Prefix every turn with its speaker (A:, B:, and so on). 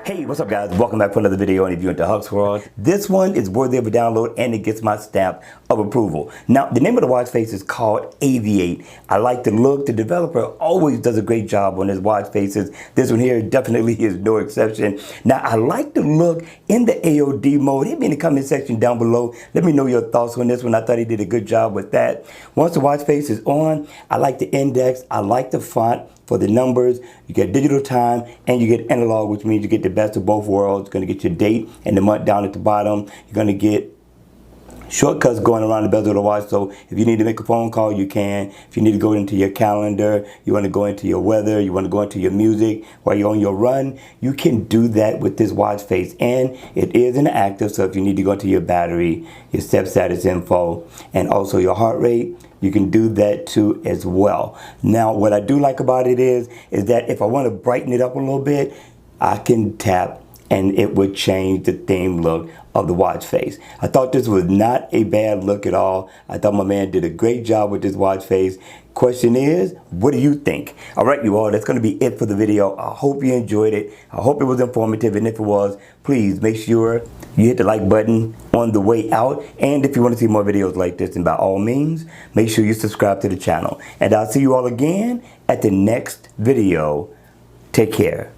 A: Hey, what's up guys? Welcome back for another video, and if you're into Huck's World, this one is worthy of a download and it gets my stamp of approval. Now, the name of the watch face is called Aviate. I like the look. The developer always does a great job on his watch faces. This one here definitely is no exception. Now, I like the look in the AOD mode. Hit me in the comment section down below. Let me know your thoughts on this one. I thought he did a good job with that. Once the watch face is on, I like the index. I like the font for the numbers. You get digital time and you get analog, which means you get the best of both worlds. You're going to get your date and the month down at the bottom. You're going to get shortcuts going around the bezel of the watch, so if you need to make a phone call, you can. If you need to go into your calendar, you want to go into your weather, you want to go into your music while you're on your run, you can do that with this watch face. And it is interactive, so if you need to go into your battery, your step status info, and also your heart rate, you can do that too as well. Now, what I do like about it is that if I want to brighten it up a little bit, I can tap and it would change the theme look of the watch face. I thought this was not a bad look at all. I thought my man did a great job with this watch face. Question is, what do you think? All right, you all, that's going to be it for the video. I hope you enjoyed it. I hope it was informative, and if it was, please make sure you hit the like button on the way out. And if you want to see more videos like this, then by all means, make sure you subscribe to the channel. And I'll see you all again at the next video. Take care.